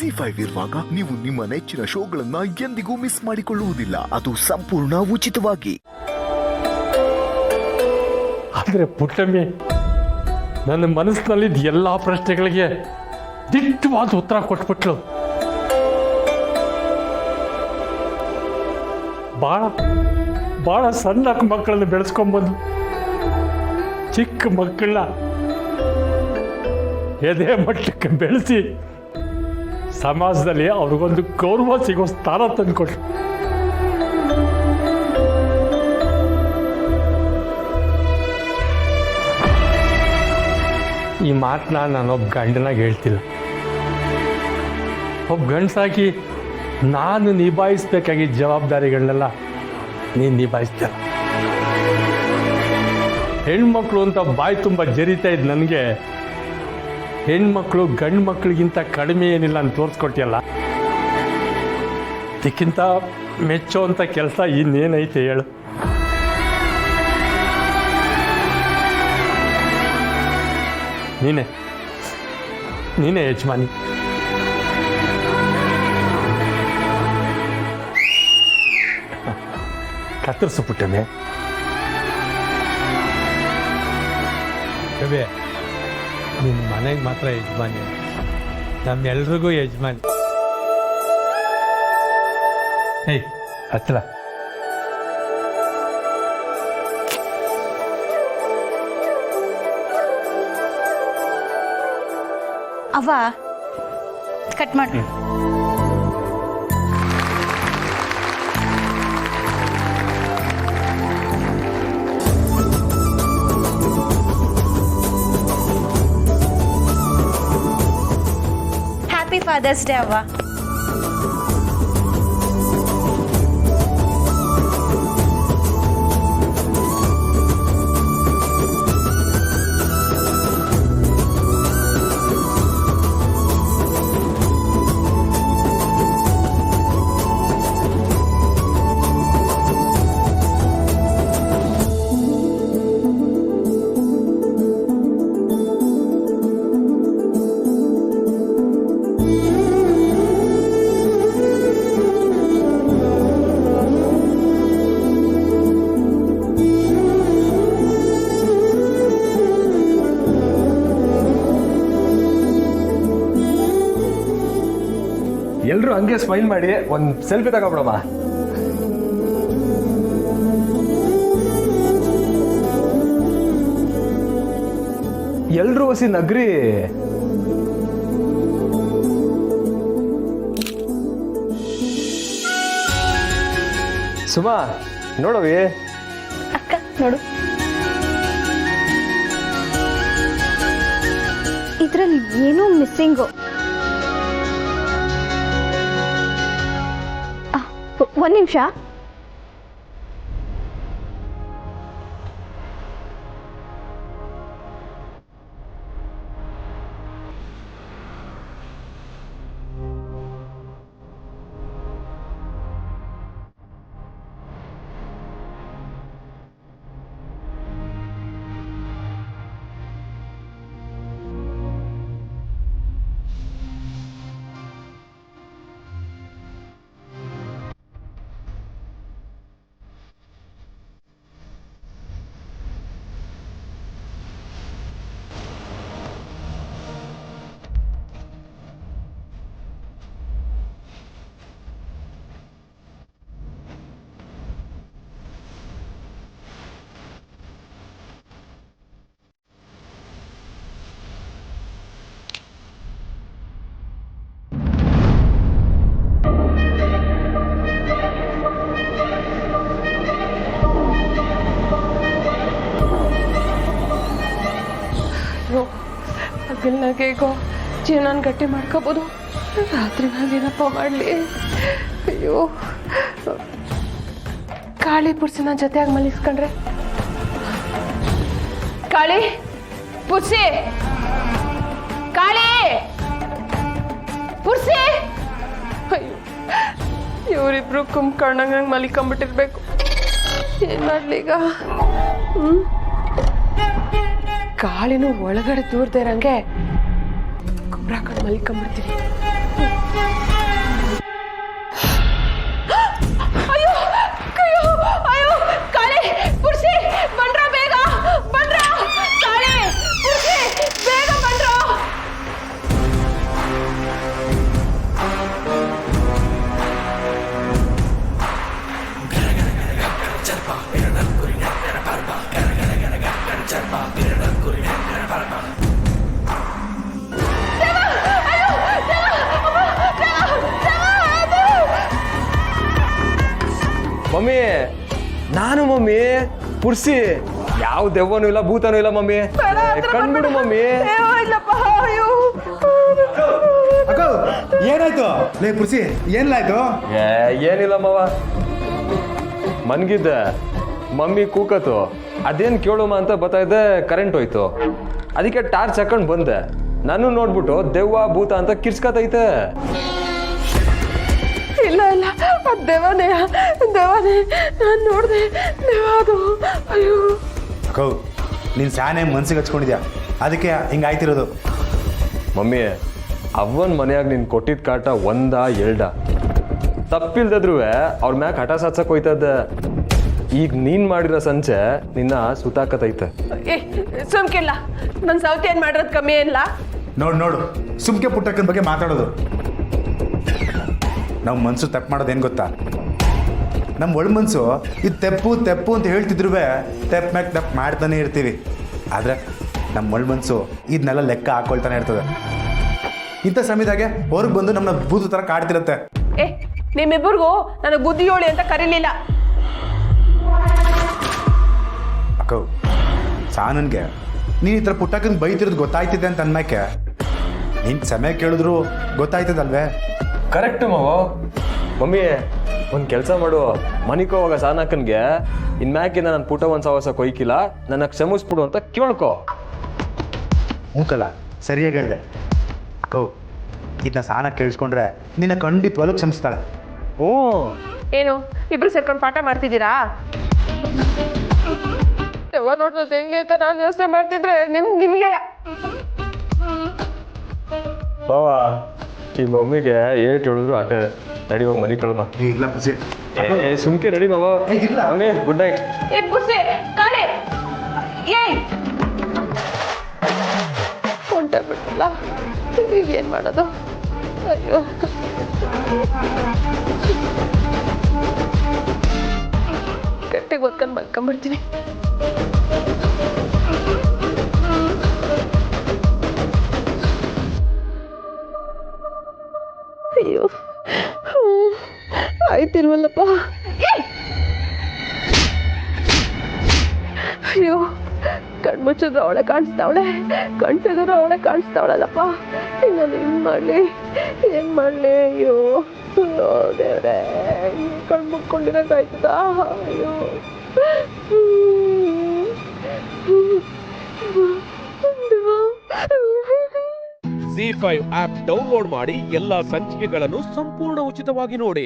ZEE5 ಇರುವಾಗ ನೀವು ನಿಮ್ಮ ನೆಚ್ಚಿನ ಶೋಗಳನ್ನ ಎಂದಿಗೂ ಮಿಸ್ ಮಾಡಿಕೊಳ್ಳುವುದಿಲ್ಲ. ಅದು ಸಂಪೂರ್ಣ ಉಚಿತವಾಗಿ. ಆದರೆ ಪುಟ್ಟಮ್ಮಿ, ನನ್ನ ಮನಸ್ಸಿನಲ್ಲಿದ್ದ ಎಲ್ಲ ಪ್ರಶ್ನೆಗಳಿಗೆ ದಿಟ್ಟವಾದ ಉತ್ತರ ಕೊಟ್ಬಿಟ್ಲು. ಭಾಳ ಸಣ್ಣ ಮಕ್ಕಳನ್ನು ಬೆಳೆಸ್ಕೊಂಬಂದು ಚಿಕ್ಕ ಮಕ್ಕಳನ್ನ ಎದೆ ಮಟ್ಟಕ್ಕೆ ಬೆಳೆಸಿ ಸಮಾಜದಲ್ಲಿ ಅವ್ರಿಗೊಂದು ಗೌರವ ಸಿಗೋ ಸ್ಥಾನ ತಂದುಕೊಟ್ರು. ಈ ಮಾತನ್ನ ನಾನೊಬ್ಬ ಗಂಡನಾಗಿ ಹೇಳ್ತಿಲ್ಲ. ಒಬ್ಬ ಗಂಡಸಾಗಿ ನಾನು ನಿಭಾಯಿಸ್ಬೇಕಾಗಿದ್ದ ಜವಾಬ್ದಾರಿಗಳನ್ನೆಲ್ಲ ನೀನು ನಿಭಾಯಿಸ್ತಿಲ್ಲ. ಹೆಣ್ಮಕ್ಳು ಅಂತ ಬಾಯಿ ತುಂಬ ಜರಿತಾ ಇದ್ದು ನನಗೆ ಹೆಣ್ಮಕ್ಳು ಗಂಡು ಮಕ್ಳಿಗಿಂತ ಕಡಿಮೆ ಏನಿಲ್ಲ ಅಂತ ತೋರಿಸ್ಕೊಟ್ಟಿಯಲ್ಲ. ಇದಕ್ಕಿಂತ ಮೆಚ್ಚೋ ಅಂಥ ಕೆಲಸ ಇನ್ನೇನೈತೆ ಹೇಳು. ನೀನೇ ಯಜಮಾನಿ. ಕತ್ತರಿಸು ಪುಟ್ಟನೆ. ಕವಿ, ನಿನ್ನ ಮನೆಗೆ ಮಾತ್ರ ಯಜಮಾನಿ, ನಮ್ಮೆಲ್ರಿಗೂ ಯಜಮಾನಿ. ಏಯ್ ಹತ್ತಲ. ಅವ್ವ ಕಟ್ ಮಾಡಿ. ಹ್ಯಾಪಿ ಫಾದರ್ಸ್ ಡೇ ಅವ್ವ. ಎಲ್ಲರೂ ಹಂಗೆ ಸ್ಮೈಲ್ ಮಾಡಿ ಒಂದು ಸೆಲ್ಫಿ ತಗೊಬಿಡಮ್ಮ. ಎಲ್ರೂ ಹೊಸಿ ನಗ್ರಿ. ಸುಮಾ ನೋಡವಿ. ಅಕ್ಕ ನೋಡು, ಇದ್ರಲ್ಲಿ ಏನೋ ಮಿಸ್ಸಿಂಗು. ಒಂದು ನಿಮಿಷ. ಹಗಲ್ನಾಗೇಗೋ ಜೀವನ ಗಟ್ಟಿ ಮಾಡ್ಕೋಬೋದು, ರಾತ್ರಿ ನಾನೇನಪ್ಪ ಮಾಡಲಿ. ಅಯ್ಯೋ, ಕಾಳಿ ಪುರ್ಸಿನ ಜೊತೆಯಾಗಿ ಮಲಗಿಸ್ಕೊಂಡ್ರೆ. ಕಾಳಿ ಪುರ್ಸಿ, ಕಾಳಿ ಪುರ್ಸಿ. ಅಯ್ಯೋ, ಇವರಿಬ್ರು ಕುಂಬ್ಕೊಂಡಂಗೆ ಮಲಿಕೊಂಬಿಟ್ಟಿರ್ಬೇಕು. ಏನ್ ಮಾಡ್ಲಿ ಈಗ? ಕಾಳಿನೂ ಒಳಗಡೆ ದೂರದೇ ಇರಂಗೆ ಕುಬ್ರಾಕೊಂಡು ಮಲಿಕೊಂಬಿಡ್ತೀನಿ. ಮಮ್ಮಿ ನಾನು ಮಮ್ಮಿ ಪುರ್ಸಿ ಯಾವ ದೆವ್ವನೂ ಇಲ್ಲ ಭೂತನೂ ಇಲ್ಲ ಮಮ್ಮಿ ಕಣ್ಬಿಡು ಮಮ್ಮಿ ಅಕ್ಕ ಏನಾಯ್ತು ಲೇ ಪುರ್ಸಿ ಏನ್ಲಾಯ್ತು? ಏನಿಲ್ಲ ಮಾವ ಮನ್ಗಿದ್ದೆ ಮಮ್ಮಿ ಕೂಕತ್ತು ಅದೇನ್ ಕೇಳುಮ ಅಂತ ಬರ್ತಾಯಿದ್ದೆ ಕರೆಂಟ್ ಹೋಯ್ತು ಅದಕ್ಕೆ ಟಾರ್ಚ್ ಹಾಕೊಂಡು ಬಂದೆ ನಾನು ನೋಡ್ಬಿಟ್ಟು ದೆವ್ವ ಭೂತ ಅಂತ ಕಿರ್ಸ್ಕತೈತೆ ಇಲ್ಲ ಇಲ್ಲ ಅದು ದೇವನೇ ನಾನು ನೋಡಿದೆ ದೇವ ಅದು ಅಯ್ಯೋ ಅಕ್ಕ ನೀನು ಸ್ಯಾನೆ ಮನ್ಸಿಗೆ ಹಚ್ಕೊಂಡಿದ್ಯಾ ಅದಕ್ಕೆ ಹಿಂಗಾಯ್ತಿರೋದು. ಮಮ್ಮಿ ಅವ್ವನ ಮನೆಯಾಗ ನೀನು ಕೊಟ್ಟಿದ್ದ ಕಾಟ ಒಂದ ಎರಡ ತಪ್ಪಿಲ್ದಿದ್ರು ಅವ್ರ ಮ್ಯಾಗ ಹಠ ಸಾತ್ಸಕ್ ಹೋಯ್ತದ ಈಗ ನೀನ್ ಮಾಡಿರೋ ಸಂಚೆ ನಿನ್ನ ಸುತಾಕತೈತೆ. ಏ ಸುಮ್ಕಿಲ್ಲ ನನ್ನ ಸೌತಿ ಏನು ಮಾಡಿರೋದು ಕಮ್ಮಿ ಏನಿಲ್ಲ. ನೋಡು ಸುಮ್ಕೆ ಪುಟ್ಟಕ್ಕನ ಬಗ್ಗೆ ಮಾತಾಡೋದು. ನಾವು ಮನ್ಸು ತಪ್ಪು ಮಾಡೋದು ಏನು ಗೊತ್ತಾ, ನಮ್ಮ ಒಳ ಮನಸ್ಸು ಇದು ತೆಪ್ಪು ಅಂತ ಹೇಳ್ತಿದ್ರು ತೆಪ್ಪು ಮ್ಯಾಗ ತಪ್ಪು ಮಾಡ್ತಾನೆ ಇರ್ತೀವಿ. ಆದರೆ ನಮ್ಮ ಒಳ ಮನಸ್ಸು ಇದನ್ನೆಲ್ಲ ಲೆಕ್ಕ ಹಾಕೊಳ್ತಾನೆ ಇರ್ತದೆ. ಇಂಥ ಸಮಯದಾಗೆ ಹೊರಗೆ ಬಂದು ನಮ್ಮನ್ನ ಭೂತ ಥರ ಕಾಡ್ತಿರತ್ತೆ. ಏ ನಿಮ್ಮಿಬ್ಬರಿಗೂ ನನಗೆ ಬುದ್ಧಿ ಹೇಳಿ ಅಂತ ಕರೀಲಿಲ್ಲ. ಅಕ್ಕ ಸಾನನ್ಗೆ ನೀನು ಈ ಥರ ಪುಟ್ಟಕ್ಕನ ಬೈತಿರೋದು ಗೊತ್ತಾಯ್ತಿದೆ ಅಂತ ಅನ್ಮ್ಯಾಕೆ ನಿನ್ ಸಮಯ ಕೇಳಿದ್ರು ಗೊತ್ತಾಯ್ತದಲ್ವೇ? ಕರೆಕ್ಟ್ ಮಾವ. ಮಮ್ಮಿ ಒಂದು ಕೆಲಸ ಮಾಡು, ಮನಿಗೆ ಹೋಗ ಸಾನಕ್ಕನ್ಗೆ ಇನ್ಮ್ಯಾಕಿಂದ ನನ್ನ ಪುಟ ಒಂದು ಸವಸ ಕೊಯ್ಕಿಲ್ಲ ನನ್ನ ಕ್ಷಮಿಸ್ಬಿಡು ಅಂತ ಕೇಳ್ಕೊ. ಮೂಕಲ್ಲ ಸರಿಯಾಗಿ ಹೇಳಿದೆ. ಕೌ ಇದನ್ನ ಸಾನ ಕೇಳಿಸ್ಕೊಂಡ್ರೆ ನಿನ್ನ ಖಂಡಿತವಾಗ್ಲೂ ಕ್ಷಮಿಸ್ತಾಳೆ. ಏನು ಇಬ್ರು ಸೇರ್ಕೊಂಡು ಪಾಠ ಮಾಡ್ತಿದ್ದೀರಾ? ಯಾವ ನೋಡ್ತದೆ ಹೆಂಗೆ ಅಂತ ನಾನು ಯೋಚನೆ ಮಾಡ್ತಿದ್ರೆ ನಿಮಗೆ ಬಾವ ಈ ಮಮ್ಮಿಗೆ ಏಟ್ ಹೇಳಿದ್ರು ಆಟ ನಡಿ ಹೋಗಿ ಮನೆ ಕಳ್ಮ. ಇಲ್ಲ ಖುಷಿ ಸುಮ್ಕೆ ರೆಡಿ ಮಾವ. Mummy good night. ಏ ಬುಸ್ಸೆ ಕಾಳೆ ಏಯ್ ಹೊಂಟೋಗ್ಬಿಟ್ಟಲ್ಲ, ಈಗ ಏನು ಮಾಡೋದು? ಅಯ್ಯೋ ಗಟ್ಟಿಗೆ ಒತ್ಕೊಂಡು ಮಲ್ಕೊಂಡ್ಬಿಡ್ತೀನಿ. ಅಯ್ಯೋ ಆಯ್ತಿಲ್ವಲ್ಲಪ್ಪ. ಅಯ್ಯೋ ಕಣ್ಮುಚ್ಚಿದ್ರು ಅವಳೆ ಕಾಣಿಸ್ತಾವಳೆ, ಕಣ್ಸಿದ್ರು ಅವಳೆ ಕಾಣಿಸ್ತಾವಳಲ್ಲಪ್ಪ. ನಾನು ಏನು ಮಾಡಲಿ ಅಯ್ಯೋ ದೇವ್ರೆ, ಕಣ್ಮುಕ್ಕೊಂಡಿರೋಕ್ಕಾಯ್ತದ? ಅಯ್ಯೋ ZEE5 ಆಪ್ ಡೌನ್ಲೋಡ್ ಮಾಡಿ ಎಲ್ಲಾ ಸಂಚಿಕೆಗಳನ್ನು ಸಂಪೂರ್ಣ ಉಚಿತವಾಗಿ ನೋಡಿ.